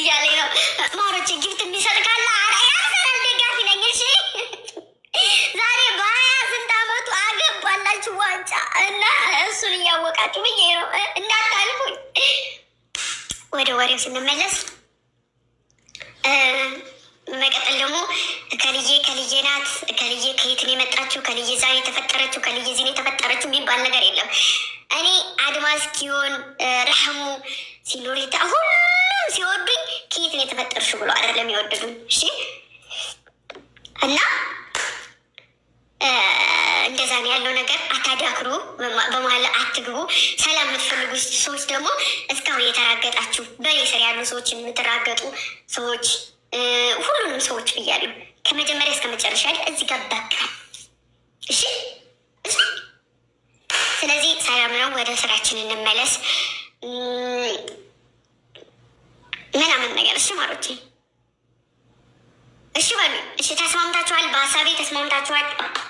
እንደዚህ እያለኝ ነው። ማሮቼ ጊፍት የሚሰጥ ካለ ያሰራል ደጋፊ ነኝ። እሺ ዛሬ በሀያ ስንት አመቱ አገባላችሁ ዋንጫ እና እሱን እያወቃችሁ ብዬ ነው እንዳታልፉኝ። ወደ ወሬው ስንመለስ መቀጠል ደግሞ ከልዬ ናት፣ ከልዬ ከየት ነው የመጣችው፣ ከልዬ ዛሬ የተፈጠረችው፣ ከልዬ ዚህ ነው የተፈጠረችው የሚባል ነገር የለም። እኔ አድማስ ኪዮን ረሐሙ ሲሎሪታ ሁሉም ሲወዱኝ ከየት ነው የተፈጠርሽው ብሎ አይደለም የወደዱኝ። እሺ እና እንደዛ ነው ያለው ነገር። አታዳክሩ፣ በመሀል አትግቡ። ሰላም የምትፈልጉ ሰዎች ደግሞ እስካሁን የተራገጣችሁ በኔ ስር ያሉ ሰዎች የምትራገጡ ሰዎች ሁሉንም ሰዎች ብያለሁ፣ ከመጀመሪያ እስከ መጨረሻ እዚህ ጋር በቃ እሺ። ስለዚህ ሰላም ነው፣ ወደ ስራችን እንመለስ ምናምን ነገር እሺ ማሮቼ፣ እሺ በሉ እሺ። ተስማምታችኋል? በሀሳቤ ተስማምታችኋል?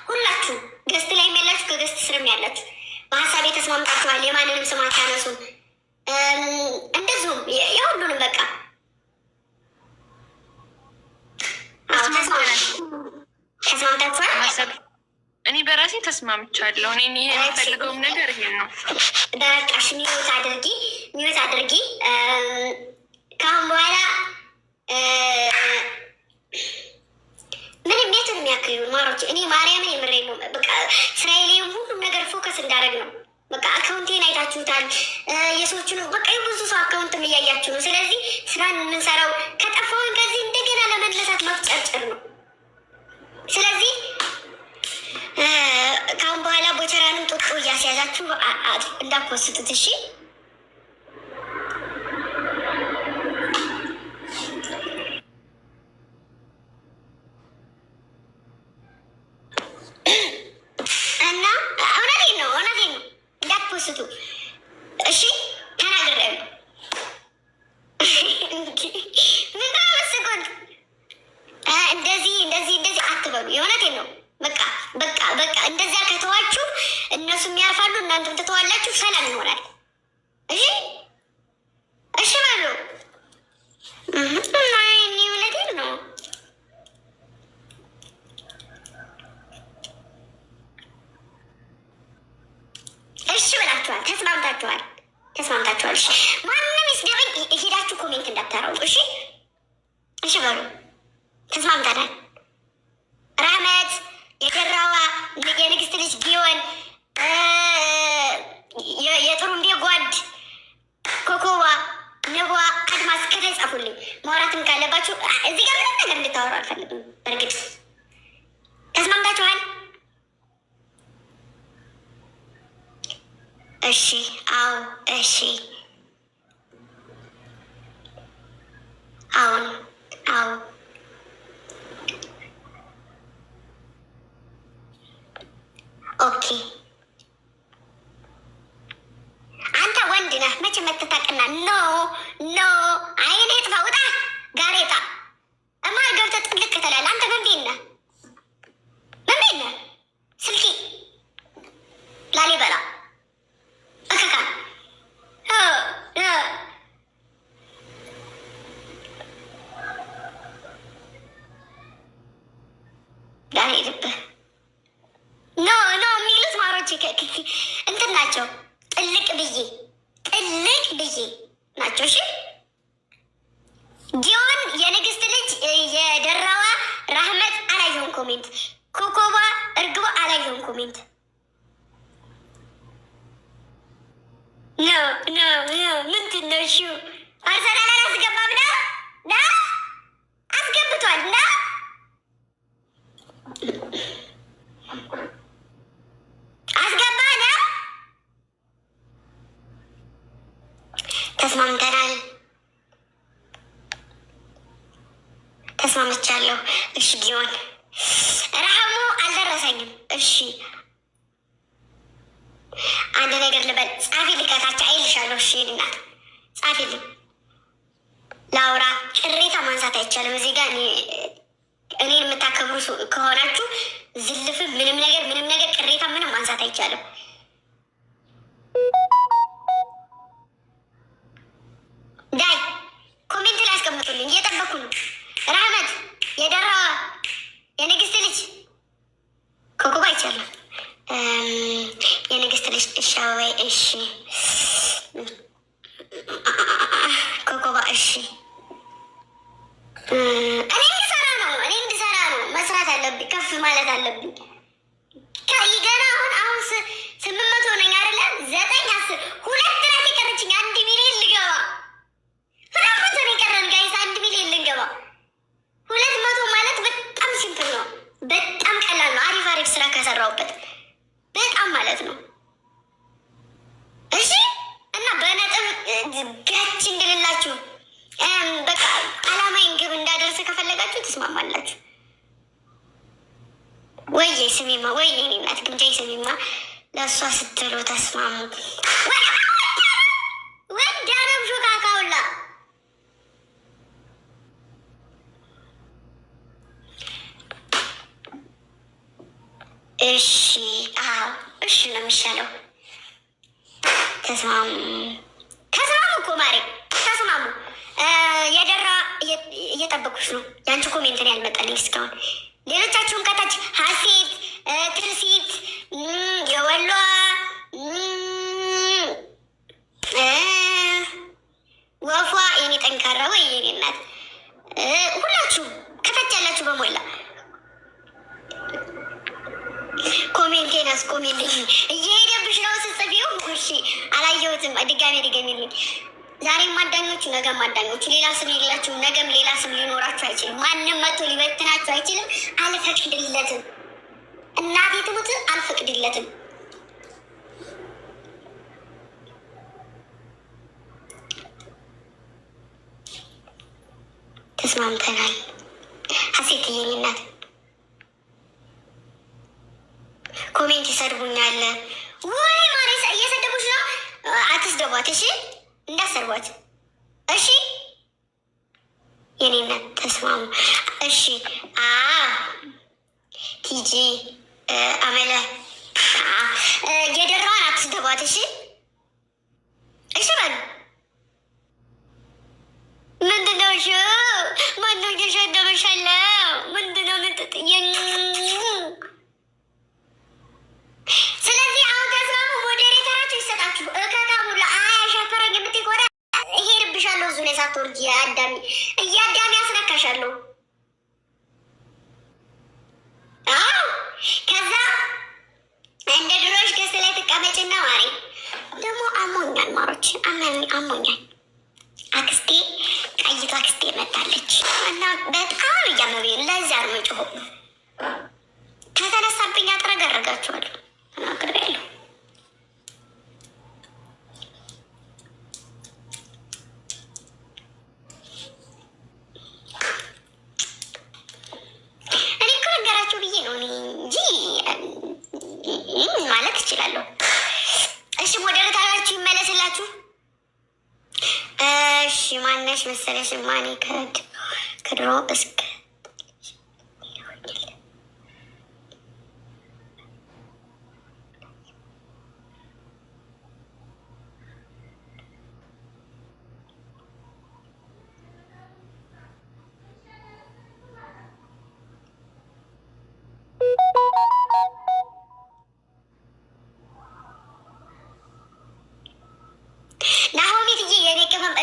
ሁላችሁ ገስት ላይ ያላችሁ ከገስት ስርም ያላችሁ በሀሳቤ ተስማምታችኋል? የማንንም ስም አታነሱም። እንደዚሁም የሁሉንም በቃ ተስማምታችኋል? እኔ በራሴ ተስማምቻለሁ። እኔ የምፈልገውም ነገር ይሄን ነው። በቃሽ ሚዩት አድርጊ። ከአሁን በኋላ ምንም ሜትር የሚያክል ማሮች እኔ ማርያምን የምሬ ነው። በቃ እስራኤሌም ሁሉም ነገር ፎከስ እንዳደረግ ነው። በቃ አካውንቴን አይታችሁታል። የሰዎችን በቃ የብዙ ሰው አካውንትም እያያችሁ ነው። ስለዚህ ስራን የምንሰራው ከጠፋውን ከዚህ እንደገና ለመለሳት መፍጨርጨር ነው። ስለዚህ ከአሁን በኋላ ቦቸራንም ጦጦ እያስያዛችሁ እንዳትወስቱት እሺ። እና እውነቴን ነው እንዳትወስቱ እሺ። ተናግሬያለሁ። ምን ታመስኩት? እንደዚህ አትበሉ። የእውነቴን ነው። በቃ እንደዚያ ከተዋችሁ እነሱም ያርፋሉ፣ እናንተም ትተዋላችሁ፣ ሰላም ይሆናል። እሺ በሉ። እውነቴን ነው። እሺ ብላችኋል፣ ተስማምታችኋል። እሺ ማንም ይስደበኝ ሄዳችሁ ኮሜንት እንዳታረጉ እሺ። እሺ በሉ ተስማምተናል። ራህመት የደራዋ የንግስት ልጅ ጊዮን የጥሩምቤ ጓድ ኮኮዋ ንቧ አድማስ ከታይ ጻፉልኝ። ማውራትም ካለባችሁ እዚህ ጋር ምንም ነገር እንድታወሩ አልፈልግም። በእርግጥ ተስማምታችኋል? እሺ አዎ እሺ አሁን አዎ ኦኬ። አንተ ወንድ ነህ መቼ መተታቅና ኖ አይኔ ጥፋ ውጣ ጋሬጣ እማር ገብተህ ጥልቅ ትላለህ። አንተ መንቤት ነህ ስልኪ ላሊበላ እከካ ዳሄድብህ ኖ የሚሉት ማሮች እንትን ናቸው። ጥልቅ ብዬ ናቸው። እሺ ጊዮን የንግስት ልጅ የደራዋ ራህመት አላየሁም ኮሜንት። ኮኮባ እርግቦ አላየሁም ኮሜንት። ኖ ምንድን ነው? እሺ አርሰናል አላስገባም ነው አስገብቷል ና ተስማምቻለሁ። እሺ ጊዮን ረሃሙ አልደረሰኝም። እሺ አንድ ነገር ልበል። ጻፊ ልከታች አይልሻለሁ። እሺ እናት ጻፊልኝ ላውራ። ቅሬታ ማንሳት አይቻልም እዚህ ጋር። እኔን የምታከብሩ ከሆናችሁ ዝልፍም ምንም ነገር ቅሬታ ምንም ማንሳት አይቻልም። ዳይ ኮሜንት ላይ አስቀምጡ። እያልኩ ነው። ራህመት የደራ የንግስት ልጅ ኮኮባ ይቻላል። የንግስት ልጅ እሺ፣ ወይ እሺ፣ ኮኮባ እሺ። እኔ እንድሰራ ነው መስራት አለብኝ፣ ከፍ ማለት አለብኝ። ገና አሁን 800 ነኝ አይደለ? 9 10 2 ናት የቀረችኝ። 1 ሚሊዮን ልገባ 200 ነው የቀረን ጋይስ፣ 1 ሚሊዮን ልንገባ። 200 ማለት በጣም ሲምፕል ነው፣ በጣም ቀላል ነው። አሪፍ ስራ ከሰራሁበት በጣም ማለት ነው። እሺ እና በነጥብ ጋች እንድልላችሁ በቃ አላማዬን ግብ እንዳደርስ ከፈለጋችሁ ትስማማላችሁ። ወይዬ ስሚማ፣ ወይዬ እኔ እናት ግንጃይ ስሚማ፣ ለእሷ ስትሉ ተስማሙ። ወዳነም ሹካካውላ እሺ፣ እሺ ነው የሚሻለው። ተስማሙ እኮ ማሬ፣ ተስማሙ። የደራ እየጠበኩሽ ነው። የአንቺ ኮሜንት ነው ያልመጣልኝ እስካሁን። ሌሎቻችሁን ከታች ሀሴት፣ ትርሲት፣ የወሏ ወፏ፣ የኔ ጠንካራ፣ ወይ የኔ እናት፣ ሁላችሁ ከታች ያላችሁ በሞላ ኮሜንቴን አስቆሚልኝ። እየሄደብሽ ነው ስትጽፊው። እሺ አላየሁትም። ድጋሜ ድገሚልኝ። ዛሬም አዳኞቹ ነገም አዳኞቹ፣ ሌላ ስም የሌላችሁ ነገም ሌላ ስም ሊኖራችሁ አይችልም። ማንም መጥቶ ሊበትናችሁ አይችልም። አልፈቅድለትም። እናቴ ትሙት አልፈቅድለትም። ተስማምተናል። ሀሴት የኔ እናት ኮሜንት ይሰድቡኛል ወይ ማሬ? እየሰደቡች ነው። አትስደቧት እሺ፣ እንዳሰርቧት እሺ። የኔ እናት ተስማሙ እሺ። ቲጂ አመለ የደራዋን አትስደቧት እሺ፣ እሺ በሉ። ምንድነው ሽ ማነው እየሸደበሻለው? ምንድነው ምጥጥየ? ስለዚህ አሁን ተስማሙ። ሞዴሬተራችሁ ይሰጣችሁ። እከካሙላ አያሸፈረኝ የምትጎዳ እሄድብሻለሁ። እዙ ላይ ሳትወርጂ እያዳሚ ያስነካሻለሁ። ከዛ እንደ ድሮሽ ገስ ላይ ትቀመጭና ማሪ ደግሞ አሞኛል፣ ማሮች አሞኛል። አክስቴ ቀይቷ አክስቴ መታለች እና በጣም እያመቤ ለዛ አርመጭሆ ከተነሳብኝ አጥረገረጋችኋለሁ። ተናግሬያለሁ። እኔ እኮ ነገራችሁ ብዬ ነው እንጂ ማለት እችላለሁ። እሺ ሞዴሬተራችሁ ይመለስላችሁ። እሺ ማነሽ መሰለሽ ማኔ ከድሮ እስከ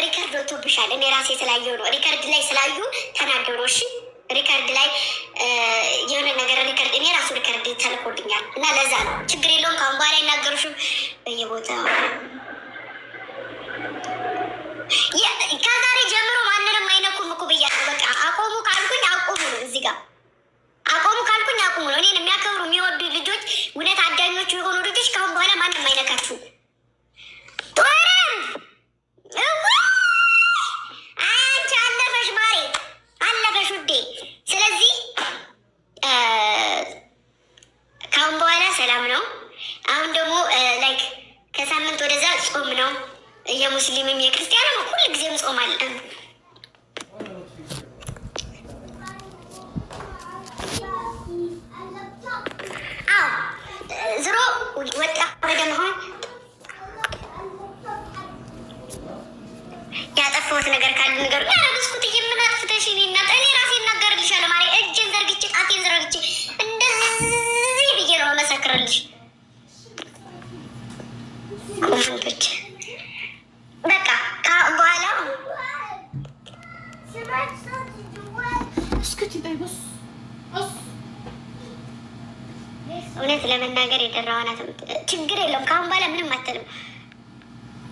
ሪከርድ ወጥቶብሻል። እኔ ራሴ ስላየው ነው። ሪከርድ ላይ ስላዩ ተናደው ነው። እሺ ሪከርድ ላይ የሆነ ነገር ሪከርድ እኔ ራሱ ሪከርድ ተልኮልኛል እና ለዛ ነው። ችግር የለውም። ከአሁን በኋላ ይናገሩሽም በየቦታው ከዛሬ ጀምሮ ማንንም አይነኩም እኮ ብያለሁ። በቃ አቆሙ ካልኩኝ አቆሙ ነው። እዚህ ጋር አቆሙ ካልኩኝ አቆሙ ነው። እኔን የሚያከብሩ የሚወዱ ልጆች፣ እውነት አዳኞቹ የሆኑ ልጆች ከአሁን በኋላ ማንም አይነካችሁ። አንቺ አለፈሽ ማሬ፣ አለፈሽ ውዴ። ስለዚህ ከአሁን በኋላ ሰላም ነው። አሁን ደግሞ ላይክ ከሳምንት ወደዛ ጾም ነው። የሙስሊምም የክርስቲያንም ሁል ጊዜ ያጠፋሁት ነገር ካለ ነገር ያረግስኩት የምናጥፍተሽ እናት እኔ ራሴ እናገርልሻለሁ ማለት እጄን ዘርግቼ ጣቴን ዘርግቼ እንደዚህ ብዬ ነው መሰክርልሽ። ኮመንቶች በቃ በኋላ እውነት ለመናገር የደራዋናት ችግር የለውም። ከአሁን በኋላ ምንም አትልም።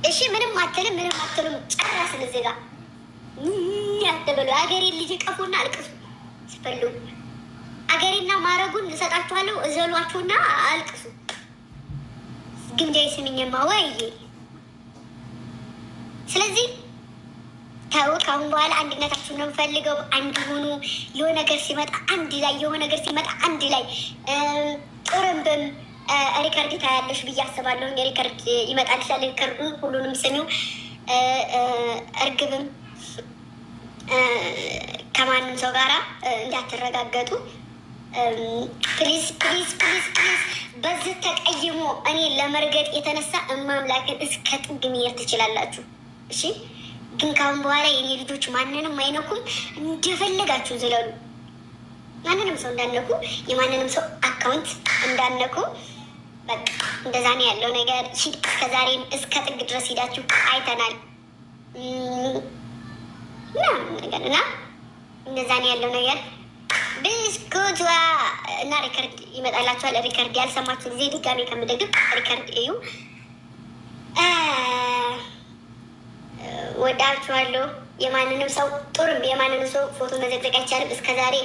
እሺ ምንም አትልም፣ ምንም አትልም። ጨረስን። እዚህ ጋር ያተበሉ አገሬ ልጅ ቀፉና አልቅሱ ሲፈልጉ አገሬና ማረጉን ልሰጣችኋለሁ። እዘሏችሁና አልቅሱ። ግምጃ ስምኝማ ወይ። ስለዚህ ተው፣ ከአሁን በኋላ አንድነታችሁን ነው የምፈልገው። አንድ ሁኑ። የሆነ ነገር ሲመጣ አንድ ላይ፣ የሆነ ነገር ሲመጣ አንድ ላይ። ጥሩምብም ሪከርድ ታያለሽ ብዬ አስባለሁ። ሪከርድ ይመጣልሻል። ሪከርዱን ሁሉንም ስሚው። እርግብም ከማንም ሰው ጋራ እንዳትረጋገጡ ፕሊዝ ፕሊዝ ፕሊዝ ፕሊዝ። በዚህ ተቀይሞ እኔ ለመርገጥ የተነሳ እማምላክን እስከ ጥግ መሄድ ትችላላችሁ። እሺ ግን ካሁን በኋላ የኔ ልጆች ማንንም አይነኩም። እንደፈለጋችሁ ዝለሉ። ማንንም ሰው እንዳነኩ፣ የማንንም ሰው አካውንት እንዳነኩ። በቃ እንደዛ ነው ያለው ነገር። እስከዛሬም እስከ ጥግ ድረስ ሄዳችሁ አይተናል ነገር እና እንደዛ ነው ያለው ነገር። ብስኩቷ እና ሪከርድ ይመጣላችኋል። ሪከርድ ያልሰማችሁ ጊዜ ድጋሜ ከምደግፍ ሪከርድ እዩ። ወዳችኋለሁ። የማንንም ሰው ጡርም የማንንም ሰው ፎቶ መዘግዘግ አይቻልም። እስከዛሬ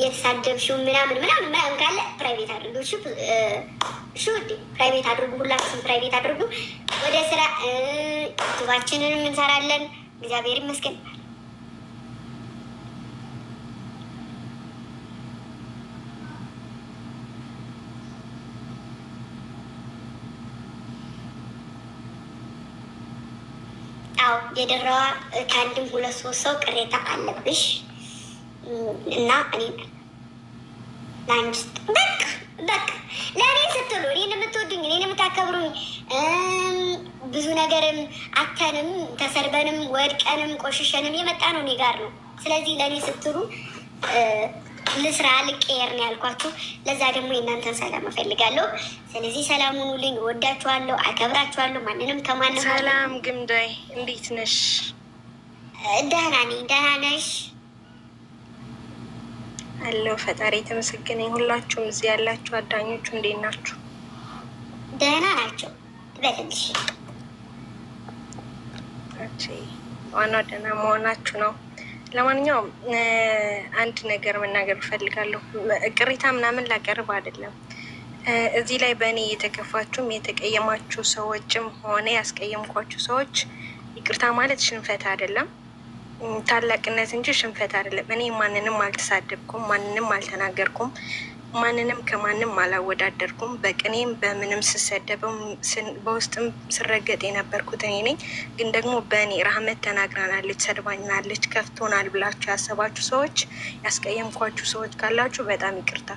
የተሳደብሽው ምናምን ምናምን ምናምን ካለ ፕራይቬት አድርጉ። እሺ ውዴ ፕራይቬት አድርጉ። ሁላችሁም ፕራይቬት አድርጉ። ወደ ስራ ዩቱባችንንም እንሰራለን። እግዚአብሔር ይመስገን። አዎ የደራዋ ከአንድም ሁለት ሶስት ሰው ቅሬታ አለብሽ እና እኔ ለአንድ በቃ ለእኔ ስትሉ እኔን የምትወዱኝ እኔን የምታከብሩኝ ብዙ ነገርም አተንም ተሰርበንም ወድቀንም ቆሽሸንም የመጣ ነው እኔ ጋር ነው። ስለዚህ ለእኔ ስትሉ ልስራ ልቀየር ነው ያልኳችሁ። ለዛ ደግሞ የእናንተን ሰላም እፈልጋለሁ። ስለዚህ ሰላም ሁኑልኝ። እወዳችኋለሁ፣ አከብራችኋለሁ። ማንንም ከማንም ሰላም። ግምዳይ እንዴት ነሽ? ደህና ነኝ። ደህና ነሽ? አለሁ። ፈጣሪ የተመሰገነ። ሁላችሁም እዚህ ያላችሁ አዳኞቹ እንዴት ናችሁ? ደህና ናቸው። በልልሽ ዋናው ደህና መሆናችሁ ነው። ለማንኛውም አንድ ነገር መናገር እፈልጋለሁ። ቅሬታ ምናምን ላቀርብ አይደለም። እዚህ ላይ በእኔ የተከፋችሁም የተቀየማችሁ ሰዎችም ሆነ ያስቀየምኳችሁ ሰዎች ይቅርታ ማለት ሽንፈት አይደለም፣ ታላቅነት እንጂ ሽንፈት አይደለም። እኔ ማንንም አልተሳደብኩም፣ ማንንም አልተናገርኩም፣ ማንንም ከማንም አላወዳደርኩም። በቅኔም በምንም ስሰደብም በውስጥም ስረገጥ የነበርኩት እኔ ነኝ። ግን ደግሞ በእኔ ራህመት ተናግራናለች፣ ሰድባኛለች፣ ከፍቶናል ብላችሁ ያሰባችሁ ሰዎች፣ ያስቀየምኳችሁ ሰዎች ካላችሁ በጣም ይቅርታ።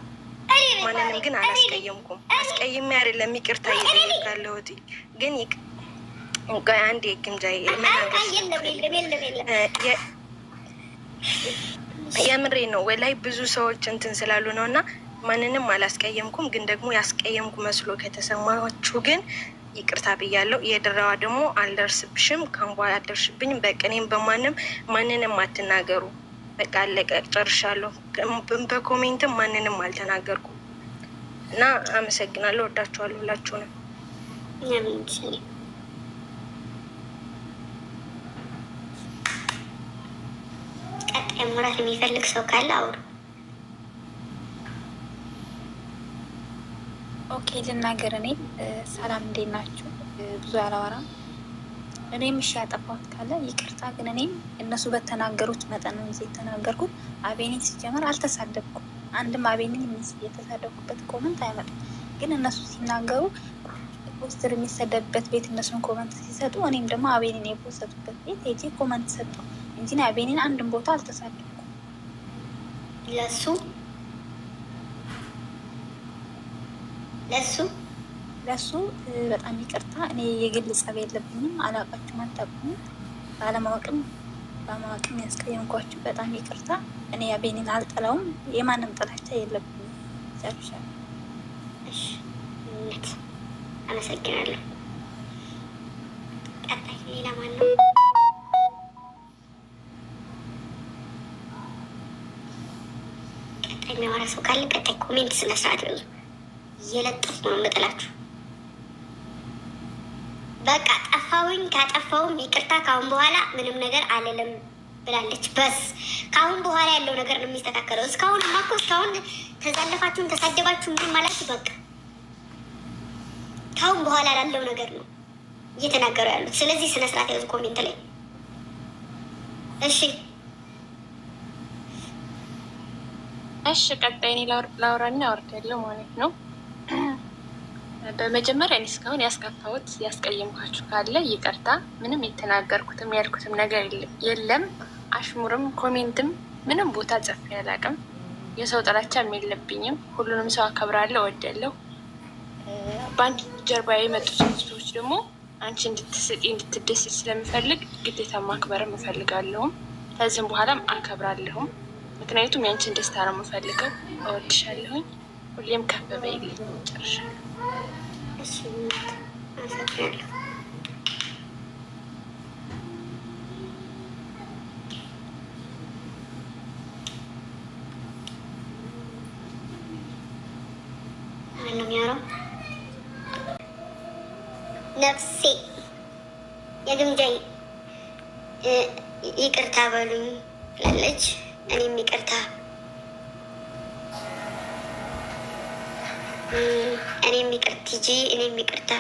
ማንንም ግን አላስቀየምኩም። አስቀይሜ አይደለም ይቅርታ እየጠየቃለሁት። ግን አንድ የግምጃ የምሬ ነው ወላይ ብዙ ሰዎች እንትን ስላሉ ነው እና ማንንም አላስቀየምኩም። ግን ደግሞ ያስቀየምኩ መስሎ ከተሰማችሁ ግን ይቅርታ ብያለሁ። የድራዋ ደግሞ አልደርስብሽም፣ ከንቧ አልደርስብኝም። በቅኔም ማንንም አትናገሩ። በቃ አለቀ፣ ጨርሻለሁ። በኮሜንትም ማንንም አልተናገርኩም እና አመሰግናለሁ። ወዳችኋለሁ ሁላችሁንም። ቀጣይ ሙራት የሚፈልግ ሰው ካለ አውሩ። ኦኬ ልናገር። እኔ ሰላም እንዴት ናችሁ? ብዙ አላወራም። እኔም እሺ ያጠፋሁት ካለ ይቅርታ። ግን እኔም እነሱ በተናገሩት መጠን ነው እንጂ የተናገርኩት። አቤኔን ሲጀመር አልተሳደብኩም። አንድም አቤኔን የተሳደብኩበት ኮመንት አይመጣም። ግን እነሱ ሲናገሩ ፖስተር የሚሰደብበት ቤት እነሱን ኮመንት ሲሰጡ፣ እኔም ደግሞ አቤኔን የፖስተቱበት ቤት ሄጄ ኮመንት ሰጠው እንጂ አቤኔን አንድም ቦታ አልተሳደብኩም። ለሱ ለሱ በጣም ይቅርታ። እኔ የግል ጸብ የለብኝም። አላውቃችሁም፣ አታውቁኝም። ባለማወቅም በማወቅም ያስቀየምኳችሁ በጣም ይቅርታ። እኔ አቤኔን አልጠላውም። የማንም ጥላቻ የለብኝም። ጨርሻለሁ። እሺ፣ አመሰግናለሁ። ቀጣይ ሌላ ማን ነው? ቀጣይ የሚያወራ ሰው ካለ ቀጣይ ኮሜንት ስነስርዓት ብዙ እየለጠፉ ነው የምጥላችሁ። በቃ ጠፋውኝ፣ ካጠፋውም ይቅርታ፣ ካሁን በኋላ ምንም ነገር አልልም ብላለች። በስ ካሁን በኋላ ያለው ነገር ነው የሚስተካከለው። እስካሁን ማኮ እስካሁን ተዛለፋችሁን ተሳደባችሁ ምን ማለት በቃ ካሁን በኋላ ላለው ነገር ነው እየተናገሩ ያሉት። ስለዚህ ስነ ስርዓት ያዙ ኮሜንት ላይ እሺ። እሺ ቀጣይ እኔ ላውራና አወርዳለሁ ማለት ነው። በመጀመሪያ እኔ እስካሁን ያስከፋሁት ያስቀየምኳችሁ ካለ ይቅርታ። ምንም የተናገርኩትም ያልኩትም ነገር የለም። አሽሙርም ኮሜንትም ምንም ቦታ ጽፌ አላውቅም። የሰው ጥላቻም የለብኝም። ሁሉንም ሰው አከብራለሁ፣ እወዳለሁ። በአንድ ጀርባ የመጡትን ሰዎች ደግሞ አንቺ እንድትስቂ እንድትደስት ስለምፈልግ ግዴታ ማክበርም እፈልጋለሁም። ከዚህም በኋላም አከብራለሁም። ምክንያቱም ያንቺን ደስታ ነው የምፈልገው። እወድሻለሁኝ። ሁሌም ከፍ በይልኝ። ጨርሻለሁ። ነፍሴ የግምጃይ ይቅርታ በሉኝ ላለች እኔም ይቅርታ እኔም ይቅርት ሂጂ እኔም ይቅርታ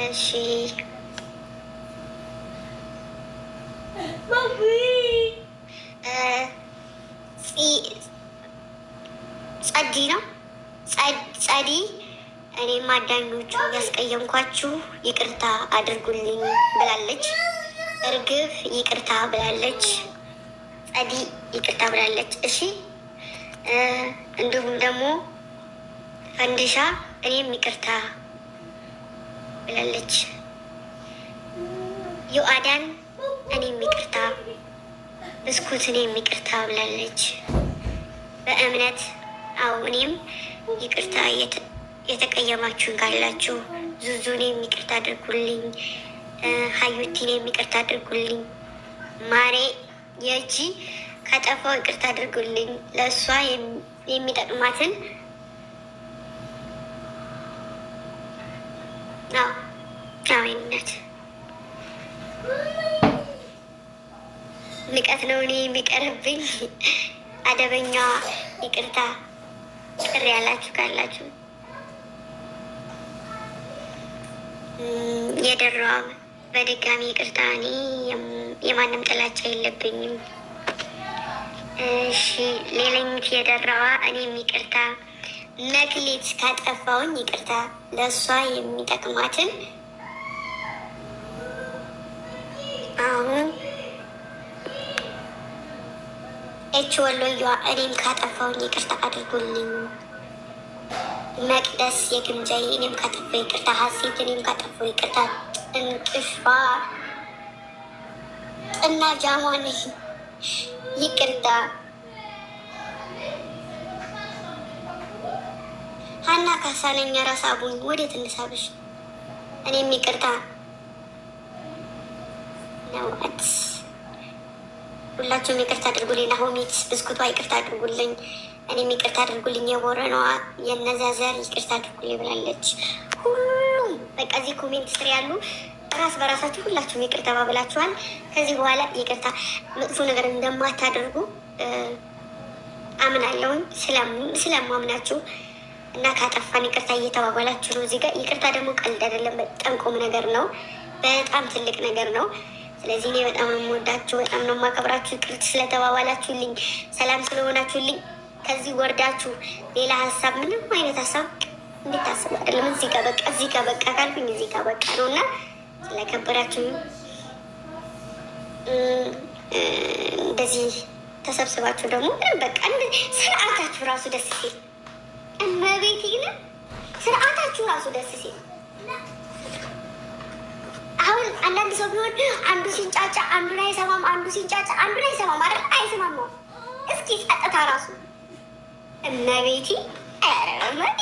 እሺ ጸዲ ነው ጸዲ እኔም አዳኞቹ ያስቀየምኳችሁ ይቅርታ አድርጉልኝ ብላለች። እርግብ ይቅርታ ብላለች። ጸዲ ይቅርታ ብላለች። እሺ እንዲሁም ደግሞ ፈንድሻ እኔም ይቅርታ ብላለች። ዮአዳን እኔም ይቅርታ፣ ብስኩት እኔም ይቅርታ ብላለች። በእምነት አው እኔም ይቅርታ የተቀየማችሁን ካላችሁ ዙዙ እኔም ይቅርታ አድርጉልኝ። ሀዩቲ እኔም ይቅርታ አድርጉልኝ። ማሬ የእጂ ከጠፋው ይቅርታ አድርጉልኝ። ለእሷ የሚጠቅማትን አዊነት ንቀት ነው እኔ የሚቀርብኝ። አደበኛ ይቅርታ ቅር ያላችሁ ካላችሁ የደራዋ በድጋሚ ይቅርታ። እኔ የማንም ጥላቻ የለብኝም። እሺ ሌላኝት የደራዋ እኔም ይቅርታ። መክሊት ካጠፋውኝ ይቅርታ፣ ለእሷ የሚጠቅማትን አሁን ኤች ወሎያ እኔም ካጠፋውኝ ይቅርታ አድርጉልኝ። መቅደስ የግምጃዬ እኔም ካጠፋው ይቅርታ። ሀሴት እኔም ካጠፋው ይቅርታ። ጥንቅሿ ጥና ጃሟን ይቅርታ። ሀና ካሳነኛ ራስ አቡኝ ወዴት እንሳብሽ? እኔም ይቅርታ ነውት። ሁላችሁም ይቅርታ አድርጉልኝ። ናሆሚት ብስኩቷ ይቅርታ አድርጉልኝ። እኔም ይቅርታ አድርጉልኝ። የቦረነዋ የነዚያ ዘር ይቅርታ አድርጉልኝ ብላለች። ሁሉም በቃ እዚህ ኮሜንት ስር ያሉ ራስ በራሳችሁ ሁላችሁም ይቅርታ ባብላችኋል። ከዚህ በኋላ ይቅርታ መጥፎ ነገር እንደማታደርጉ አምናለሁኝ ስለማምናችሁ እና ካጠፋን ይቅርታ እየተባባላችሁ ነው። እዚህ ጋር ይቅርታ ደግሞ ቀልድ አይደለም፣ በጣም ቁም ነገር ነው። በጣም ትልቅ ነገር ነው። ስለዚህ እኔ በጣም ነው የምወዳችሁ፣ በጣም ነው የማከብራችሁ። ይቅርታ ስለተባባላችሁልኝ፣ ሰላም ስለሆናችሁልኝ ከዚህ ወርዳችሁ ሌላ ሀሳብ ምንም አይነት ሀሳብ እንድታስቡ አይደለም። እዚህ ጋር በቃ ካልኩኝ እዚህ ጋር በቃ ነው እና ስለከበራችሁ እንደዚህ ተሰብስባችሁ ደግሞ ምንም በቃ ስርዓታችሁ ራሱ ደስ ሲል እመቤቴ ግን ስርዓታችሁ ራሱ ደስ ሲል። አሁን አንዳንድ ሰው ቢሆን አንዱ ሲንጫጫ አንዱን አይሰማም፣ አንዱ ሲንጫጫ አንዱን አይሰማም አይደል? አይሰማም ነው። እስኪ ጸጥታ ራሱ እመቤቴ ኧረ እመቤቴ